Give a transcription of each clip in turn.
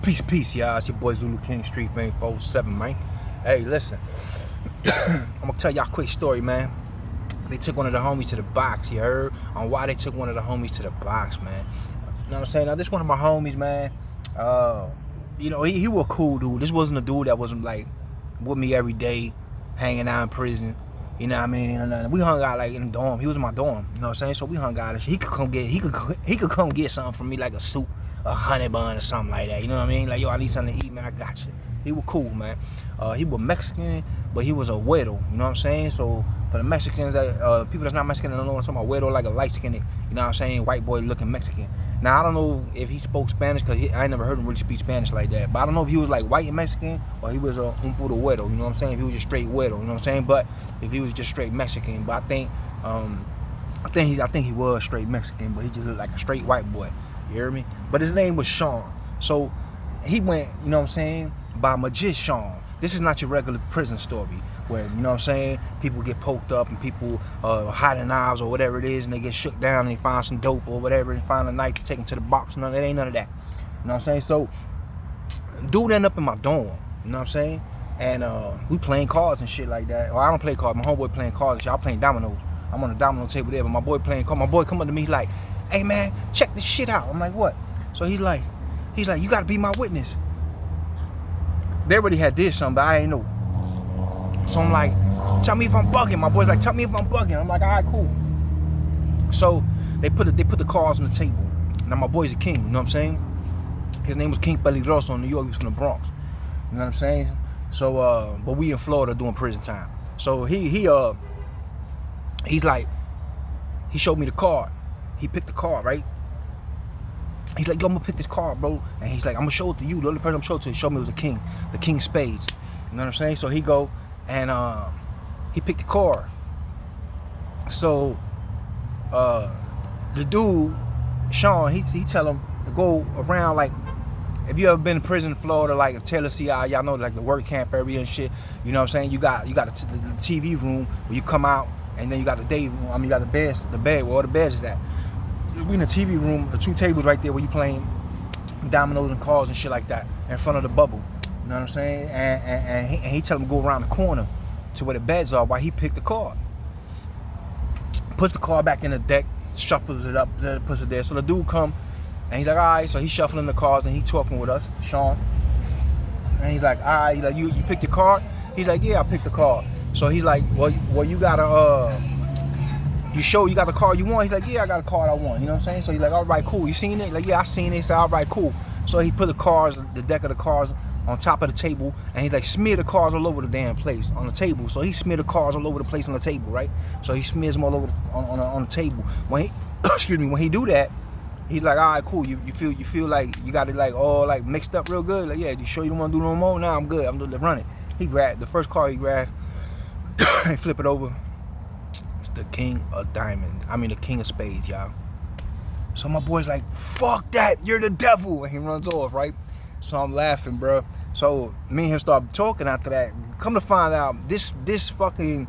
Peace, y'all. It's your boy Zulu King Street Fame 47, man. Hey, listen. I'm gonna tell y'all a quick story, man. They took one of the homies to the box, you heard? On why they took one of the homies to the box, man. You know what I'm saying? Now, this one of my homies, man. You know, he was a cool dude. This wasn't a dude that wasn't, like, with me every day, hanging out in prison. You know what I mean? And we hung out, like, in the dorm. He was in my dorm, you know what I'm saying? So we hung out and shit. He could come get something from me, like a soup, a honey bun or something like that. You know what I mean? Like, yo, I need something to eat, man. I got you. He was cool, man. He was Mexican, but he was a widow. You know what I'm saying? So for the Mexicans, people that's not Mexican, don't know what I'm talking about. Widow, like a light-skinned, you know what I'm saying? White boy looking Mexican. Now, I don't know if he spoke Spanish, because I ain't never heard him really speak Spanish like that. But I don't know if he was like white and Mexican, or he was a puro widow, you know what I'm saying? If he was just straight widow, you know what I'm saying? But if he was just straight Mexican, but I think he was straight Mexican, but he just looked like a straight white boy. You hear me? But his name was Sean. So he went, you know what I'm saying, by Magician. This is not your regular prison story where, you know what I'm saying, people get poked up and people hiding knives or whatever it is, and they get shook down and they find some dope or whatever and find a knife to take them to the box. No, it ain't none of that. You know what I'm saying? So dude ended up in my dorm, you know what I'm saying? And we playing cards and shit like that. Well, I don't play cards. My homeboy playing cards. Y'all playing dominoes. I'm on the domino table there, but my boy playing cards. My boy come up to me like, hey man, check this shit out. I'm like, what? So he's like, you gotta be my witness. They already had did something, but I ain't know. So I'm like, tell me if I'm bugging. My boy's like, tell me if I'm bugging. I'm like, all right, cool. So they put the cards on the table. Now my boy's a king, you know what I'm saying? His name was King Peligroso in New York. He was from the Bronx. You know what I'm saying? So, but we in Florida doing prison time. So he's like, he showed me the card. He picked the card, right? He's like, yo, I'm gonna pick this card, bro. And he's like, I'm gonna show it to you. The only person I'm showing it to, he showed me was the king of spades. You know what I'm saying? So he go and he picked the card. So the dude, Sean, he tell him to go around, like, if you ever been in prison in Florida, like if Taylor CI, y'all know, like the work camp area and shit. You know what I'm saying? You got the TV room where you come out, and then you got the day room. I mean, you got the bed where all the beds is at. We in the TV room, the two tables right there where you playing dominoes and cards and shit like that in front of the bubble. You know what I'm saying? And he tell him to go around the corner to where the beds are while he picked the card. Puts the card back in the deck, shuffles it up, puts it there. So the dude come, and he's like, all right. So he's shuffling the cards and he talking with us, Sean. And he's like, all right. He's like, you picked the card? He's like, yeah, I picked the card. So he's like, well, you gotta you sure you got the card you want? He's like, yeah, I got the card I want. You know what I'm saying? So he's like, all right, cool. You seen it? Like, yeah, I seen it. He said, all right, cool. So he put the deck of the cards on top of the table, and he like smeared the cards all over the damn place on the table. So he smeared the cards all over the place on the table, right? So he smears them all over on the table. When he when he do that, he's like, all right, cool. You feel like you got it like all like mixed up real good? Like, yeah, you sure you don't want to do no more? Nah, I'm good. I'm gonna run it. He grabbed the first card he grabbed, and flip it over. It's the king of diamonds. I mean, the king of spades, y'all. So my boy's like, fuck that, you're the devil. And he runs off, right? So I'm laughing, bro. So me and him start talking after that. Come to find out, this fucking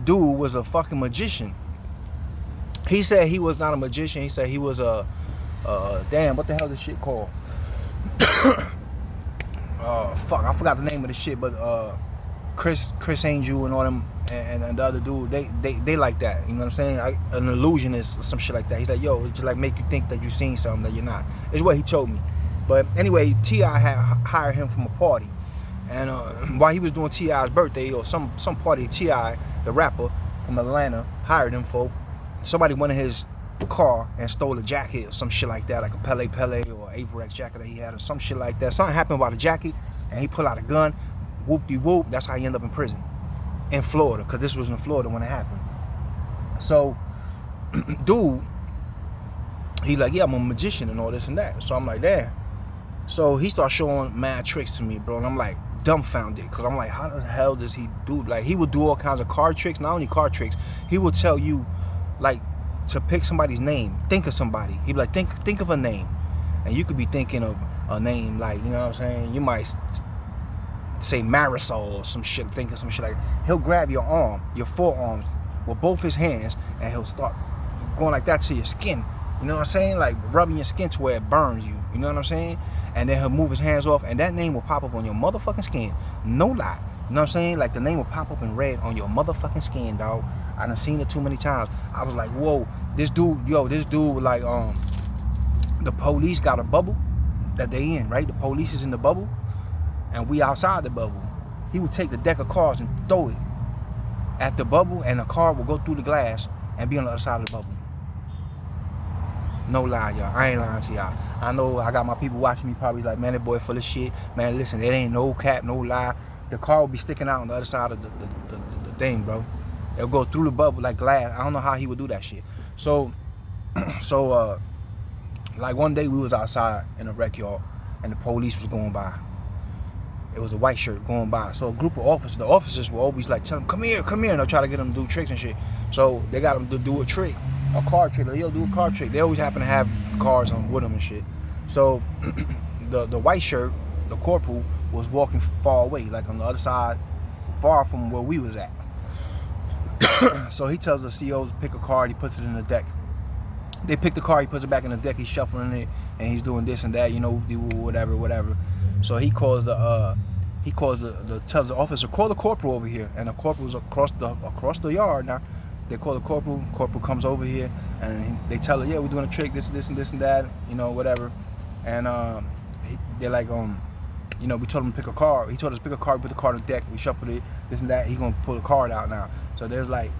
dude was a fucking magician. He said he was not a magician. He said he was a damn, what the hell is this shit called? Fuck, I forgot the name of the shit, but Chris Angel and all them and the other dude, they like that, you know what I'm saying? An illusionist or some shit like that. He's like, yo, it just like make you think that you seen something that you're not. It's what he told me. But anyway, T.I. had hired him from a party, and while he was doing T.I.'s birthday or some party, T.I., the rapper from Atlanta, hired him for. Somebody went in his car and stole a jacket or some shit like that, like a Pele or Averex jacket that he had or some shit like that. Something happened about the jacket, and he pulled out a gun. Whoop-de-whoop. That's how he ended up in prison in Florida, because this was in Florida when it happened. So, dude, he's like, yeah, I'm a magician and all this and that. So I'm like, damn. So he starts showing mad tricks to me, bro, and I'm like dumbfounded, because I'm like, how the hell does he do? Like, he would do all kinds of card tricks. Not only card tricks, he would tell you, like, to pick somebody's name. Think of somebody. He'd be like, think of a name, and you could be thinking of a name like, you know what I'm saying? You might say Marisol or some shit, think of some shit like that. He'll grab your arm, your forearms, with both his hands, and he'll start going like that to your skin, You know what I'm saying? Like rubbing your skin to where it burns you. You know what I'm saying? And then he'll move his hands off, and that name will pop up on your motherfucking skin. No lie. You know what I'm saying? Like the name will pop up in red on your motherfucking skin, dog. I done seen it too many times. I was like, whoa, this dude, like, the police got a bubble that they in, right? The police is in the bubble, and we outside the bubble. He would take the deck of cards and throw it at the bubble, and the card will go through the glass and be on the other side of the bubble. No lie, y'all. I ain't lying to y'all. I know I got my people watching me probably like, man, that boy full of shit. Man, listen, it ain't no cap, no lie. The car will be sticking out on the other side of the thing, bro. It'll go through the bubble like glass. I don't know how he would do that shit. So, like one day we was outside in a rec yard, and the police was going by. It was a white shirt going by. So a group of officers, the officers were always like, tell him, come here, and they'll try to get him to do tricks and shit. So they got him to do a trick, a car trick. Like, yo, do a car trick. They always happen to have cars on with them and shit. So the white shirt, the corporal, was walking far away, like on the other side, far from where we was at. So he tells the COs to pick a card, he puts it in the deck. They pick the card, he puts it back in the deck, he's shuffling it, and he's doing this and that, you know, whatever. So he calls tells the officer, call the corporal over here, and the corporal's across the yard now. They call the corporal comes over here, and they tell her, yeah, we're doing a trick, this and that, you know, whatever. And they're like, you know, we told him to pick a card. He told us to pick a card, put the card on the deck, we shuffled it, this and that, he's gonna pull the card out now. So there's like,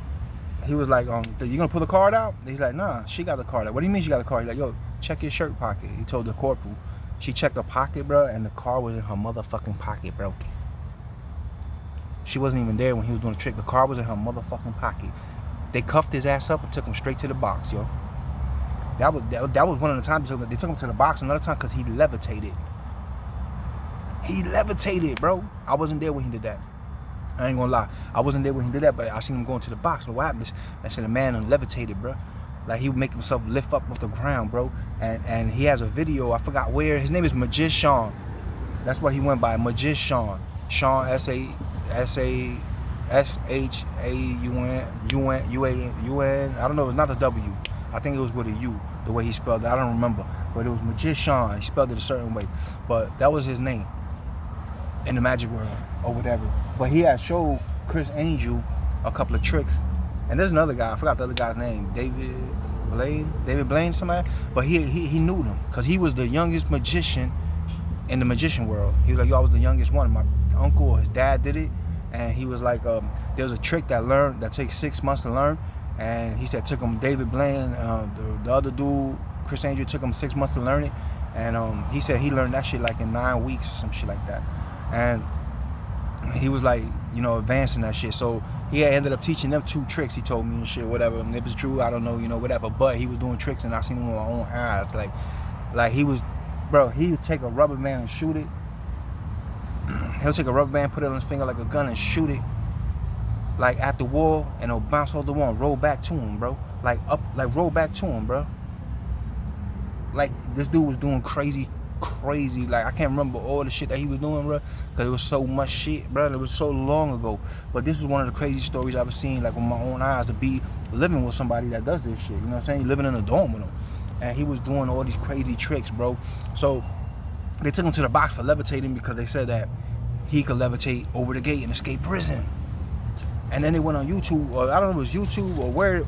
he was like, you gonna pull the card out? He's like, nah, she got the card out. What do you mean she got the card? He's like, yo, check your shirt pocket. He told the corporal. She checked her pocket, bro, and the card was in her motherfucking pocket, bro. She wasn't even there when he was doing the trick. The card was in her motherfucking pocket. They cuffed his ass up and took him straight to the box, yo. That was one of the times they took him to the box. Another time because he levitated. He levitated, bro. I wasn't there when he did that. I ain't gonna lie. I wasn't there when he did that, but I seen him going to the box. And what happened? I said the man levitated, bro. Like he would make himself lift up off the ground, bro. And he has a video. I forgot where. His name is Magician. That's what he went by, Magician. Sean, S-H-A-U-N, I don't know. It's not the W. I think it was with a U. The way he spelled it, I don't remember. But it was Magician. He spelled it a certain way. But that was his name in the magic world or whatever. But he had showed Chris Angel a couple of tricks. And there's another guy, I forgot the other guy's name, David Blaine, somebody. But he knew them because he was the youngest magician in the magician world. He was like, yo, I was the youngest one. My uncle or his dad did it, and he was like, there was a trick that takes 6 months to learn, and he said took him David Blaine, the other dude, Chris Angel, took him 6 months to learn it, and he said he learned that shit like in 9 weeks or some shit like that, and he was like, you know, advancing that shit. So he ended up teaching them 2 tricks, he told me and shit, whatever. And if it's true, I don't know, you know, whatever. But he was doing tricks and I seen him with my own eyes. Like he was, bro, he would take a rubber band and shoot it. He'll take a rubber band, put it on his finger like a gun and shoot it like at the wall, and it'll bounce off the wall and roll back to him, bro. Roll back to him, bro. Like this dude was doing crazy, like I can't remember all the shit that he was doing, bro, because it was so much shit, bro, and it was so long ago. But this is one of the crazy stories I've ever seen, like with my own eyes, to be living with somebody that does this shit, you know what I'm saying? Living in a dorm with him, and he was doing all these crazy tricks, bro. So they took him to the box for levitating because they said that he could levitate over the gate and escape prison. And then they went on YouTube, or I don't know if it was YouTube or where,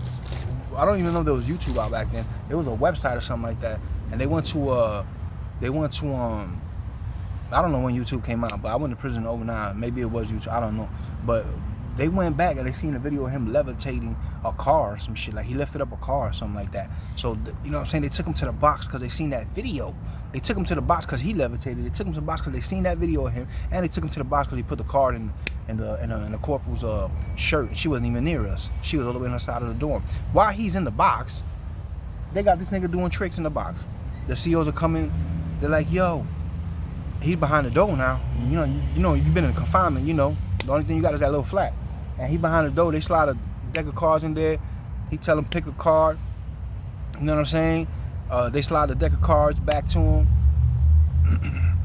I don't even know if there was YouTube out back then. It was a website or something like that, and they went to I don't know when YouTube came out, but I went to prison in 09. Maybe it was YouTube, I don't know. But they went back and they seen a video of him levitating a car or some shit. Like he lifted up a car or something like that. So, you know what I'm saying? They took him to the box because they seen that video. They took him to the box because he levitated. They took him to the box because they seen that video of him. And they took him to the box because he put the card in the corporal's shirt. She wasn't even near us. She was all the way on the side of the dorm. While he's in the box, they got this nigga doing tricks in the box. The COs are coming. They're like, yo, he's behind the door now. You know, you've been in confinement, you know. The only thing you got is that little flat. And he behind the door, they slide a deck of cards in there. He tell him pick a card. You know what I'm saying? They slide the deck of cards back to him.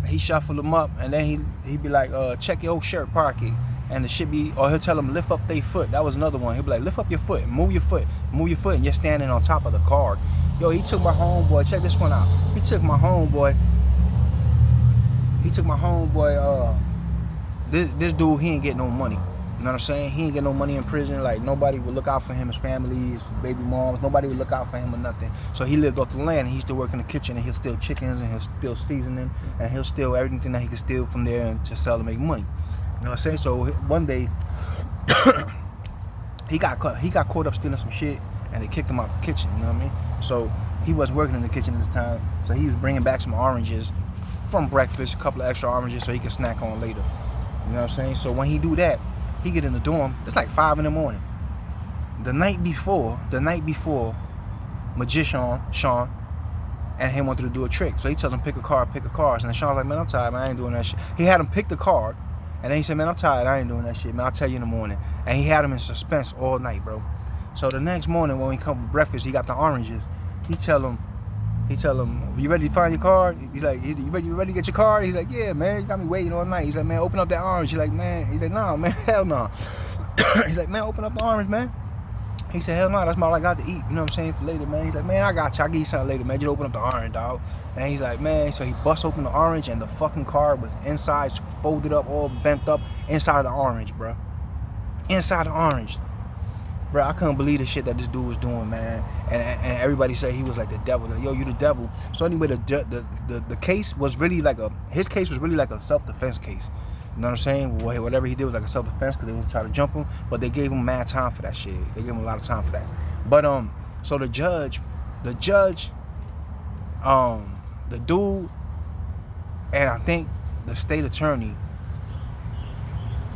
He shuffle them up, and then he be like, check your shirt pocket. And the shit be, or he'll tell them lift up their foot. That was another one. He'll be like, lift up your foot, move your foot, and you're standing on top of the card. Yo, he took my homeboy. Check this one out. He took my homeboy. This dude, he ain't get no money. You know what I'm saying? He ain't get no money in prison. Like, nobody would look out for him, his family, his baby moms. Nobody would look out for him or nothing. So he lived off the land, and he used to work in the kitchen, and he'll steal chickens, and he'll steal seasoning, and he'll steal everything that he can steal from there and to sell to make money. You know what I'm saying? So one day, he got caught up stealing some shit, and they kicked him out the kitchen. You know what I mean? So he was working in the kitchen at this time. So he was bringing back some oranges from breakfast, a couple of extra oranges, so he could snack on later. You know what I'm saying? So when he do that, he get in the dorm. It's like 5 in the morning. The night before, magician Sean and him wanted to do a trick. So he tells him pick a card. And then Sean's like, man, I'm tired, man. I ain't doing that shit. He had him pick the card, and then he said, man, I'm tired. I ain't doing that shit, man. I'll tell you in the morning. And he had him in suspense all night, bro. So the next morning when he come for breakfast, he got the oranges. He tell him, you ready to find your card? He's like, you ready to get your card? He's like, yeah, man, you got me waiting all night. He's like, man, open up that orange. He's like, nah, man, hell no. He's like, man, open up the orange, man. He said, hell no, that's all I got to eat. You know what I'm saying, for later, man. He's like, man, I got you. I'll give you something later, man. Just open up the orange, dog. And he's like, man, so he busts open the orange, and the fucking card was inside, folded up, all bent up, inside the orange, bro. Inside the orange. Bro, I couldn't believe the shit that this dude was doing, man. And everybody said he was like the devil. Like, yo, you the devil. So anyway, the case was really like his case was really like a self-defense case. You know what I'm saying? Whatever he did was like a self-defense because they would try to jump him, but they gave him mad time for that shit. They gave him a lot of time for that. But so the judge, the dude, and I think the state attorney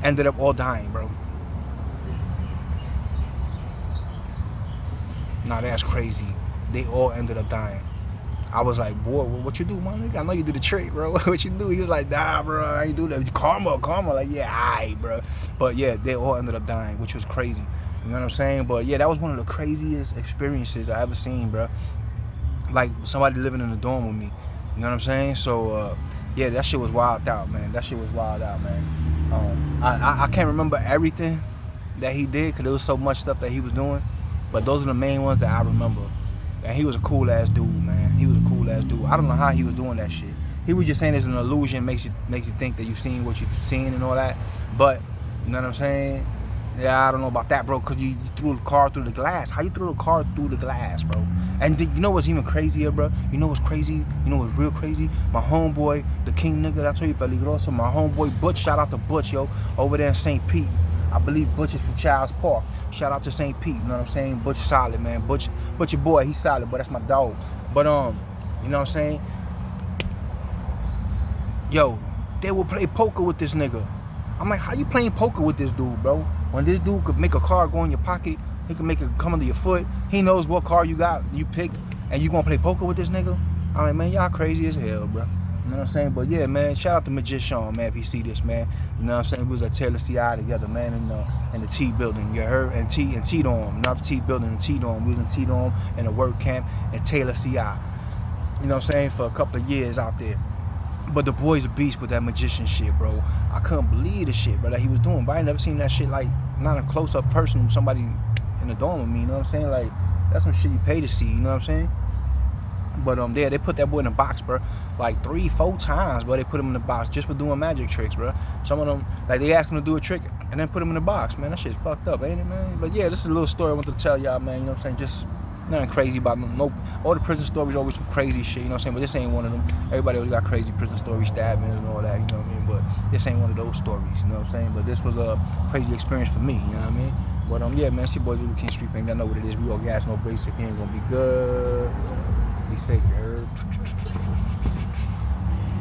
ended up all dying, bro. Nah, that's crazy. They all ended up dying. I was like, boy, what you do, my nigga? I know you do the trick, bro. What you do? He was like, nah, bro, I ain't do that. Karma. Like, yeah, aight, bro. But yeah, they all ended up dying, which was crazy. You know what I'm saying? But yeah, that was one of the craziest experiences I ever seen, bro. Like, somebody living in the dorm with me. You know what I'm saying? So, yeah, that shit was wild out, man. I can't remember everything that he did because there was so much stuff that he was doing. But those are the main ones that I remember. And he was a cool ass dude, man. I don't know how he was doing that shit. He was just saying it's an illusion, makes you think that you've seen what you've seen and all that. But, you know what I'm saying? Yeah, I don't know about that, bro, because you threw the car through the glass. How you threw the car through the glass, bro? And you know what's even crazier, bro? You know what's crazy? You know what's real crazy? My homeboy, the king nigga, that's what you peligroso. My homeboy Butch, shout out to Butch, yo, over there in St. Pete. I believe Butch is from Child's Park. Shout out to St. Pete, you know what I'm saying? Butch solid, man. Butch your boy, he's solid, but that's my dog. But you know what I'm saying? Yo, they will play poker with this nigga. I'm like, how you playing poker with this dude, bro? When this dude could make a card go in your pocket, he can make it come under your foot. He knows what card you picked, and you gonna play poker with this nigga? I'm like, man, y'all crazy as hell, bro. You know what I'm saying? But yeah, man, shout out to Magician, man, if you see this, man. You know what I'm saying? We was at Taylor CI together, man, in the T building. You heard? And T Dorm, not the T building, the T Dorm. We was in T Dorm in a work camp in Taylor CI. You know what I'm saying? For a couple of years out there. But the boy's a beast with that magician shit, bro. I couldn't believe the shit, bro, that he was doing. But I ain't never seen that shit, like, not a close-up person with somebody in the dorm with me, you know what I'm saying? Like, that's some shit you pay to see, you know what I'm saying? But yeah, they put that boy in a box, bro. Like 3-4 times, bro. They put him in the box just for doing magic tricks, bro. Some of them, like, they asked him to do a trick and then put him in the box, man. That shit's fucked up, ain't it, man? But yeah, this is a little story I wanted to tell y'all, man. You know what I'm saying? Just nothing crazy about no. All the prison stories always some crazy shit, you know what I'm saying? But this ain't one of them. Everybody always got crazy prison stories, stabbings and all that, you know what I mean? But this ain't one of those stories, you know what I'm saying? But this was a crazy experience for me, you know what I mean? But yeah, man, see boys, Little King Street fam. Y'all know what it is. We all gas, no basic. He ain't gonna be good. Be safe, you heard?